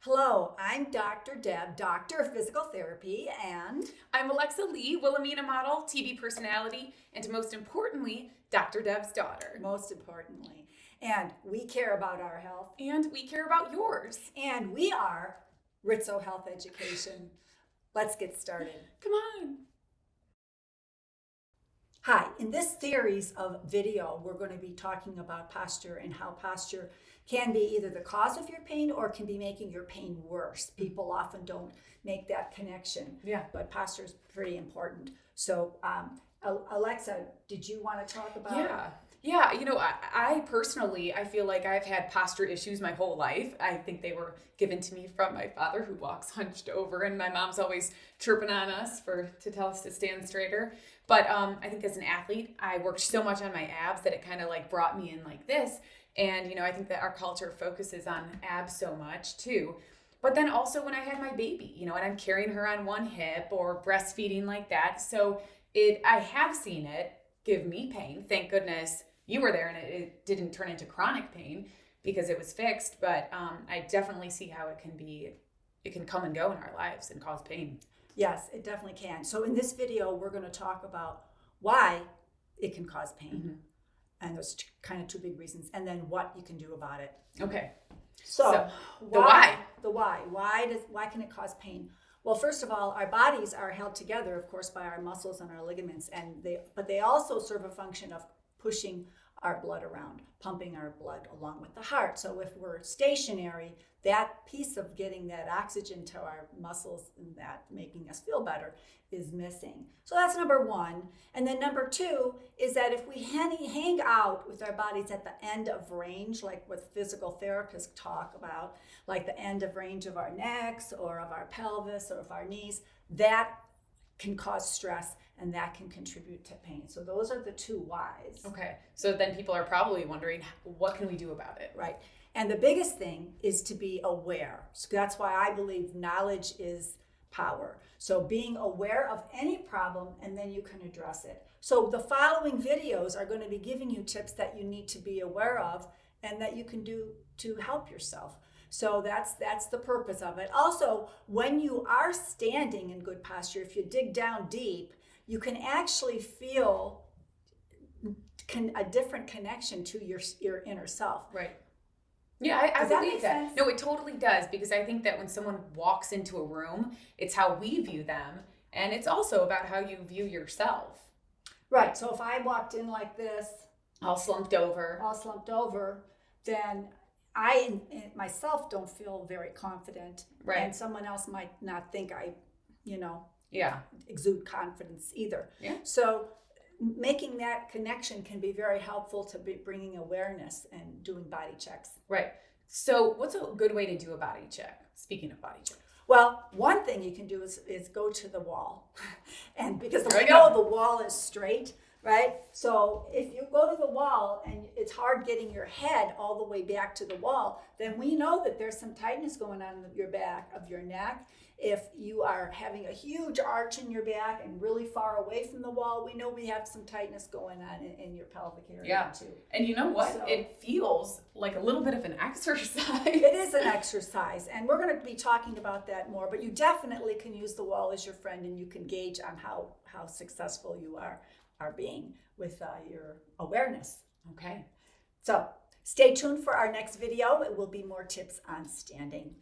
Hello, I'm Dr. Deb, Doctor of Physical Therapy, and I'm Alexa Lee, Wilhemina model, TV personality, and most importantly, Dr. Deb's daughter. most importantly, and we care about our health, And we care about yours. and we are Riczo Health Education. Let's get started. Come on. Hi, in this series of video, we're going to be talking about posture and how posture can be either the cause of your pain or can be making your pain worse. People often don't make that connection, Yeah. but posture is pretty important. So, Alexa, did you want to talk about? Yeah, I personally, I feel like I've had posture issues my whole life. I think they were given to me from my father, who walks hunched over, and my mom's always chirping on us to tell us to stand straighter. But I think as an athlete, I worked so much on my abs that it kind of like brought me in like this. And, I think that our culture focuses on abs so much too. But then also when I had my baby, and I'm carrying her on one hip or breastfeeding like that. So I have seen it give me pain. Thank goodness you were there and it didn't turn into chronic pain because it was fixed. But I definitely see how it can come and go in our lives and cause pain. Yes, it definitely can. So in this video, we're going to talk about why it can cause pain. Mm-hmm. And those kind of two big reasons, and then what you can do about it. Okay. So the why. The why. Why can it cause pain? Well, first of all, our bodies are held together, of course, by our muscles and our ligaments, but they also serve a function of pushing our blood around, pumping our blood along with the heart. So if we're stationary, that piece of getting that oxygen to our muscles and that making us feel better is missing. So that's number one. And then number two is that if we hang out with our bodies at the end of range, like what physical therapists talk about, like the end of range of our necks or of our pelvis or of our knees, that can cause stress and that can contribute to pain. So those are the two whys. Okay. So then people are probably wondering, what can we do about it? Right. And the biggest thing is to be aware. So that's why I believe knowledge is power. So being aware of any problem, and then you can address it. So the following videos are going to be giving you tips that you need to be aware of and that you can do to help yourself. So that's the purpose of it. Also, when you are standing in good posture, if you dig down deep, you can actually feel a different connection to your inner self. Right. Yeah, I believe that. Sense? No, it totally does, because I think that when someone walks into a room, it's how we view them, and it's also about how you view yourself. Right. So if I walked in like this, All slumped over, then I myself don't feel very confident. Right. And someone else might not think I, Yeah. exude confidence either. Yeah. So making that connection can be very helpful to be bringing awareness and doing body checks. Right. So what's a good way to do a body check? Speaking of body checks. Well, one thing you can do is go to the wall. And because There we we know go. the wall is straight, right? So if you go to the wall and it's hard getting your head all the way back to the wall, then we know that there's some tightness going on in your back of your neck. If you are having a huge arch in your back and really far away from the wall, we know we have some tightness going on in your pelvic area too. And you know what? So- It feels like a little bit of an exercise. It is an exercise, and we're going to be talking about that more, but you definitely can use the wall as your friend, and you can gauge on how successful you are being with your awareness. Okay. So stay tuned for our next video. It will be more tips on standing.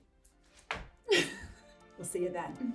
We'll see you then.